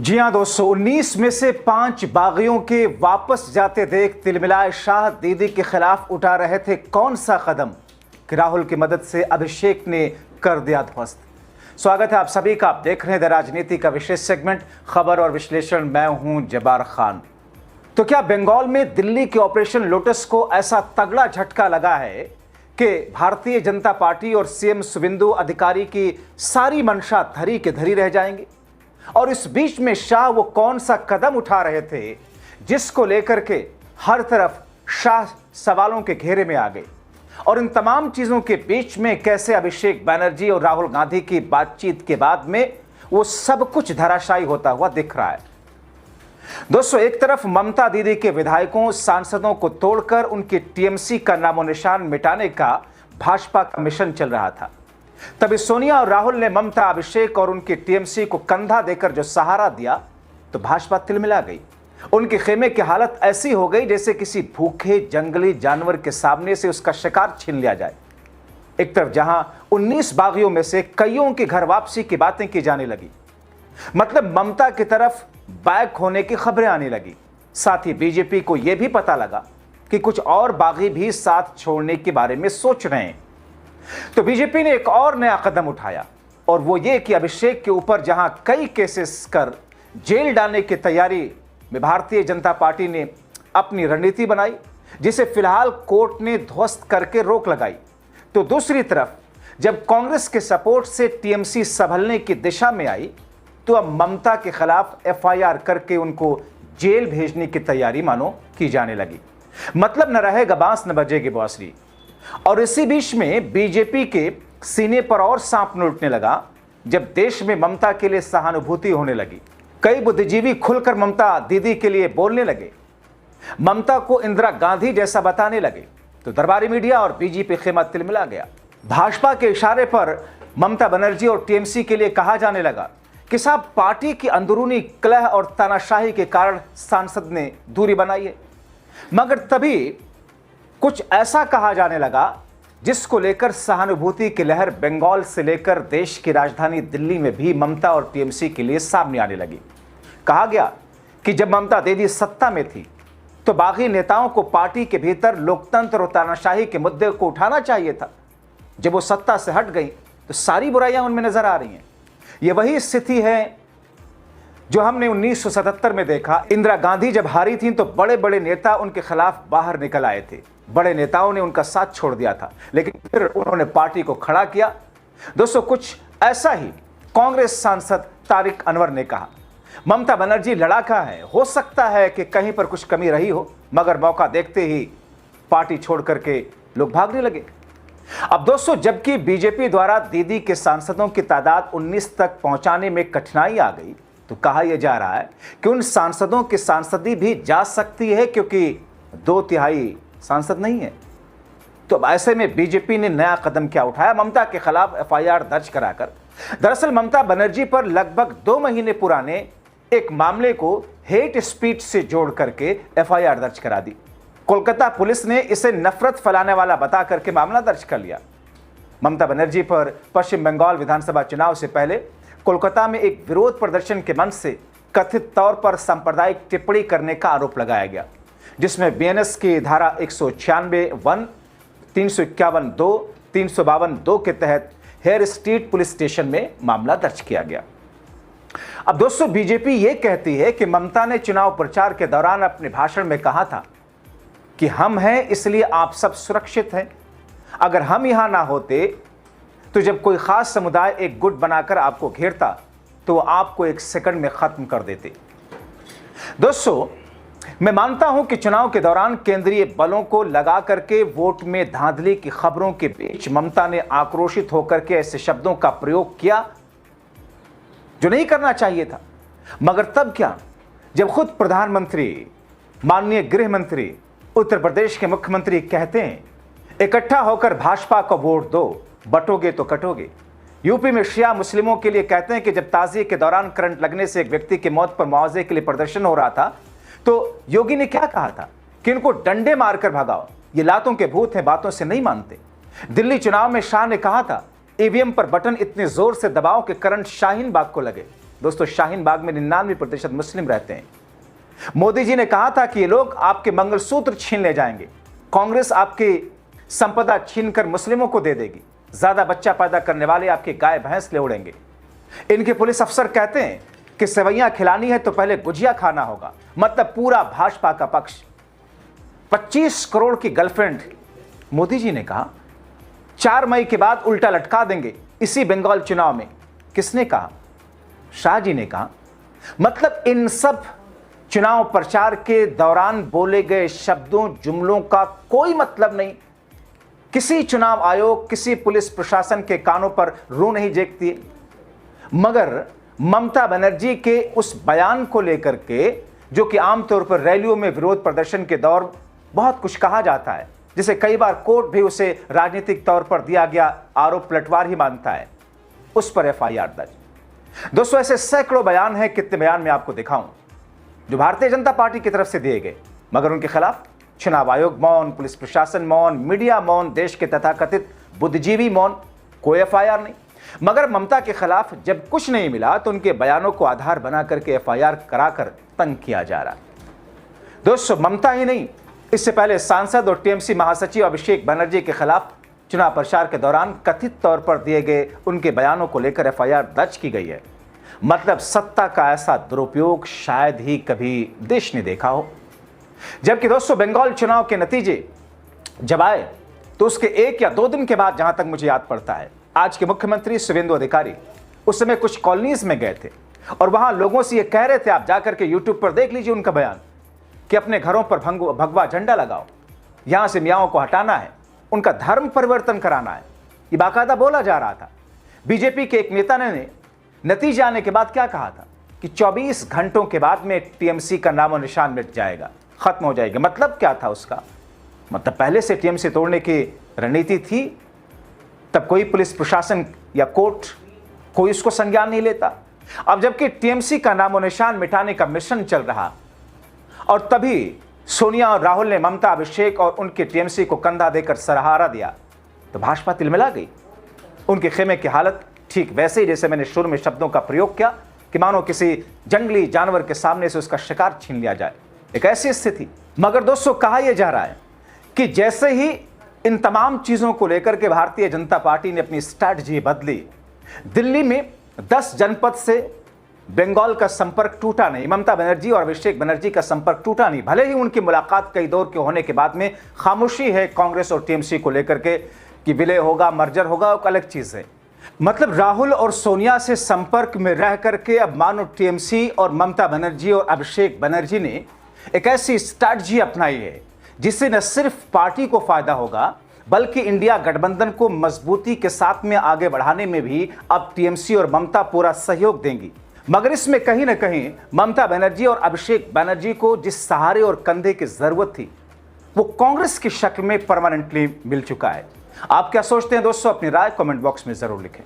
जी हां दोस्तों, 19 में से 5 बागियों के वापस जाते देख तिलमिलाए शाह दीदी के खिलाफ उठा रहे थे कौन सा कदम कि राहुल की मदद से अभिषेक ने कर दिया ध्वस्त। स्वागत है आप सभी का। आप देख रहे हैं द राजनीति का विशेष सेगमेंट खबर और विश्लेषण। मैं हूं जब्बार खान। तो क्या बंगाल में दिल्ली के ऑपरेशन लोटस को ऐसा तगड़ा झटका लगा है कि भारतीय जनता पार्टी और सीएम शुवेंदु अधिकारी की सारी मंशा धरी के धरी रह जाएंगी? और इस बीच में शाह वो कौन सा कदम उठा रहे थे जिसको लेकर के हर तरफ शाह सवालों के घेरे में आ गए? और इन तमाम चीजों के बीच में कैसे अभिषेक बैनर्जी और राहुल गांधी की बातचीत के बाद में वो सब कुछ धराशायी होता हुआ दिख रहा है। दोस्तों, एक तरफ ममता दीदी के विधायकों सांसदों को तोड़कर उनके टीएमसी का नामो निशान मिटाने का भाजपा का मिशन चल रहा था। तभी सोनिया और राहुल ने ममता, अभिषेक और उनके टीएमसी को कंधा देकर जो सहारा दिया तो भाजपा तिलमिला गई। उनके खेमे की हालत ऐसी हो गई जैसे किसी भूखे जंगली जानवर के सामने से उसका शिकार छीन लिया जाए। एक तरफ जहां 19 बागियों में से कईयों की घर वापसी की बातें की जाने लगी, मतलब ममता की तरफ बैक होने की खबरें आने लगी। साथ ही बीजेपी को यह भी पता लगा कि कुछ और बागी भी साथ छोड़ने के बारे में सोच रहे हैं। तो बीजेपी ने एक और नया कदम उठाया और वो ये कि अभिषेक के ऊपर जहां कई केसेस कर जेल डालने की तैयारी में भारतीय जनता पार्टी ने अपनी रणनीति बनाई, जिसे फिलहाल कोर्ट ने ध्वस्त करके रोक लगाई। तो दूसरी तरफ जब कांग्रेस के सपोर्ट से टीएमसी संभलने की दिशा में आई तो अब ममता के खिलाफ एफआईआर करके उनको जेल भेजने की तैयारी मानो की जाने लगी। मतलब न रहेगा बांस न बजेगी बांसुरी। और इसी बीच में बीजेपी के सीने पर और सांप लौटने लगा जब देश में ममता के लिए सहानुभूति होने लगी। कई बुद्धिजीवी खुलकर ममता दीदी के लिए बोलने लगे, ममता को इंदिरा गांधी जैसा बताने लगे। तो दरबारी मीडिया और बीजेपी खेमा तिलमिला गया। भाजपा के इशारे पर ममता बनर्जी और टीएमसी के लिए कहा जाने लगा कि साहब, पार्टी की अंदरूनी कलह और तानाशाही के कारण सांसद ने दूरी बनाई है। मगर तभी कुछ ऐसा कहा जाने लगा जिसको लेकर सहानुभूति की लहर बंगाल से लेकर देश की राजधानी दिल्ली में भी ममता और टीएमसी के लिए सामने आने लगी। कहा गया कि जब ममता दीदी सत्ता में थी तो बागी नेताओं को पार्टी के भीतर लोकतंत्र और तानाशाही के मुद्दे को उठाना चाहिए था। जब वो सत्ता से हट गई तो सारी बुराइयां उनमें नजर आ रही हैं। ये वही स्थिति है जो हमने 1977 में देखा। इंदिरा गांधी जब हारी थी तो बड़े बड़े नेता उनके खिलाफ बाहर निकल आए थे। बड़े नेताओं ने उनका साथ छोड़ दिया था, लेकिन फिर उन्होंने पार्टी को खड़ा किया। दोस्तों, कुछ ऐसा ही कांग्रेस सांसद तारिक अनवर ने कहा, ममता बनर्जी लड़ाका है, हो सकता है कि कहीं पर कुछ कमी रही हो, मगर मौका देखते ही पार्टी छोड़ करके लोग भागने लगे। अब दोस्तों, जबकि बीजेपी द्वारा दीदी के सांसदों की तादाद 19 तक पहुंचाने में कठिनाई आ गई तो कहा यह जा रहा है कि उन सांसदों की सांसदी भी जा सकती है क्योंकि 2/3 सांसद नहीं है। तो अब ऐसे में बीजेपी ने नया कदम क्या उठाया? ममता के खिलाफ एफआईआर दर्ज कराकर दरअसल ममता बनर्जी पर लगभग 2 महीने पुराने एक मामले को हेट स्पीच से जोड़ करके एफआईआर दर्ज करा दी। कोलकाता पुलिस ने इसे नफरत फैलाने वाला बता करके मामला दर्ज कर लिया। ममता बनर्जी पर पश्चिम बंगाल विधानसभा चुनाव से पहले कोलकाता में एक विरोध प्रदर्शन के मंच से कथित तौर पर सांप्रदायिक टिप्पणी करने का आरोप लगाया गया, जिसमें बीएनएस की धारा 196(1), 351(2), 352(2) के तहत हेयर स्ट्रीट पुलिस स्टेशन में मामला दर्ज किया गया। अब दोस्तों, बीजेपी ये कहती है कि ममता ने चुनाव प्रचार के दौरान अपने भाषण में कहा था कि हम हैं इसलिए आप सब सुरक्षित हैं। अगर हम यहां ना होते तो जब कोई खास समुदाय एक गुट बनाकर आपको घेरता तो आपको 1 सेकंड में खत्म कर देते। दोस्तों, मैं मानता हूं कि चुनाव के दौरान केंद्रीय बलों को लगा करके वोट में धांधली की खबरों के बीच ममता ने आक्रोशित होकर के ऐसे शब्दों का प्रयोग किया जो नहीं करना चाहिए था। मगर तब क्या, जब खुद प्रधानमंत्री, माननीय गृह मंत्री, उत्तर प्रदेश के मुख्यमंत्री कहते हैं इकट्ठा होकर भाजपा को वोट दो, बटोगे तो कटोगे। यूपी में शिया मुस्लिमों के लिए कहते हैं कि जब ताजिए के दौरान करंट लगने से एक व्यक्ति की मौत पर मुआवजे के लिए प्रदर्शन हो रहा था तो योगी ने क्या कहा था कि इनको डंडे मारकर भगाओ, ये लातों के भूत हैं, बातों से नहीं मानते। दिल्ली चुनाव में शाह ने कहा था ईवीएम पर बटन इतने जोर से दबाओ कि करंट शाहीन बाग को लगे। दोस्तों शाहीन बाग में 99% मुस्लिम रहते हैं। मोदी जी ने कहा था कि ये लोग आपके मंगलसूत्र छीन ले जाएंगे, कांग्रेस आपकी संपदा छीनकर मुस्लिमों को दे देगी, ज्यादा बच्चा पैदा करने वाले आपके गाय भैंस ले उड़ेंगे। इनके पुलिस अफसर कहते हैं कि सेवैयां खिलानी है तो पहले गुजिया खाना होगा, मतलब पूरा भाजपा का पक्ष। 25 करोड़ की गर्लफ्रेंड, मोदी जी ने कहा 4 मई के बाद उल्टा लटका देंगे इसी बंगाल चुनाव में। किसने कहा? शाह जी ने कहा। मतलब इन सब चुनाव प्रचार के दौरान बोले गए शब्दों जुमलों का कोई मतलब नहीं। किसी चुनाव आयोग, किसी पुलिस प्रशासन के कानों पर रू नहीं जेकती। मगर ममता बनर्जी के उस बयान को लेकर के, जो कि आमतौर पर रैलियों में विरोध प्रदर्शन के दौर बहुत कुछ कहा जाता है, जिसे कई बार कोर्ट भी उसे राजनीतिक तौर पर दिया गया आरोप पलटवार ही मानता है, उस पर एफआईआर दर्ज। दोस्तों ऐसे सैकड़ों बयान हैं, कितने बयान मैं आपको दिखाऊं जो भारतीय जनता पार्टी की तरफ से दिए गए, मगर उनके खिलाफ चुनाव आयोग मौन, पुलिस प्रशासन मौन, मीडिया मौन, देश के तथाकथित बुद्धिजीवी मौन, कोई एफआईआर नहीं। मगर ममता के खिलाफ जब कुछ नहीं मिला तो उनके बयानों को आधार बना करके एफआईआर कराकर तंग किया जा रहा। दोस्तों ममता ही नहीं, इससे पहले सांसद और टीएमसी महासचिव अभिषेक बनर्जी के खिलाफ चुनाव प्रचार के दौरान कथित तौर पर दिए गए उनके बयानों को लेकर एफआईआर दर्ज की गई है। मतलब सत्ता का ऐसा दुरुपयोग शायद ही कभी देश ने देखा हो। जबकि दोस्तों बंगाल चुनाव के नतीजे जब आए तो उसके 1 या 2 दिन के बाद, जहां तक मुझे याद पड़ता है, आज के मुख्यमंत्री शुभेंदु अधिकारी उस समय कुछ कॉलोनीज में गए थे और वहां लोगों से ये कह रहे थे, आप जाकर के यूट्यूब पर देख लीजिए उनका बयान, कि अपने घरों पर भगवा झंडा लगाओ, यहां से मियाओं को हटाना है, उनका धर्म परिवर्तन कराना है। ये बाकायदा बोला जा रहा था। बीजेपी के एक नेता ने नतीजे आने के बाद क्या कहा था कि 24 घंटों के बाद में टीएमसी का नामो निशान मिट जाएगा, खत्म हो जाएगा। मतलब क्या था उसका? मतलब पहले से टीएमसी तोड़ने की रणनीति थी, तब कोई पुलिस प्रशासन या कोर्ट कोई इसको संज्ञान नहीं लेता। अब जबकि टीएमसी का नामो निशान मिटाने का मिशन चल रहा और तभी सोनिया और राहुल ने ममता, अभिषेक और उनके टीएमसी को कंधा देकर सहारा दिया, तो भाजपा तिलमिला गई। उनके खेमे की हालत ठीक वैसे ही जैसे मैंने शुरू में शब्दों का प्रयोग किया कि मानो किसी जंगली जानवर के सामने से उसका शिकार छीन लिया जाए, एक ऐसी स्थिति। मगर दोस्तों कहा यह जा रहा है कि जैसे ही इन तमाम चीजों को लेकर के भारतीय जनता पार्टी ने अपनी स्ट्रैटेजी बदली, दिल्ली में 10 जनपद से बंगाल का संपर्क टूटा नहीं, ममता बनर्जी और अभिषेक बनर्जी का संपर्क टूटा नहीं। भले ही उनकी मुलाकात कई दौर के होने के बाद में खामोशी है कांग्रेस और टीएमसी को लेकर के कि विलय होगा, मर्जर होगा, एक अलग चीज है। मतलब राहुल और सोनिया से संपर्क में रह करके अब मानो टीएमसी और ममता बनर्जी और अभिषेक बनर्जी ने एक ऐसी स्ट्रैटेजी अपनाई है जिससे न सिर्फ पार्टी को फायदा होगा बल्कि इंडिया गठबंधन को मजबूती के साथ में आगे बढ़ाने में भी अब टीएमसी और ममता पूरा सहयोग देंगी। मगर इसमें कहीं ना कहीं ममता बनर्जी और अभिषेक बनर्जी को जिस सहारे और कंधे की जरूरत थी वो कांग्रेस की शक्ल में परमानेंटली मिल चुका है। आप क्या सोचते हैं दोस्तों? अपनी राय कमेंट बॉक्स में जरूर लिखें।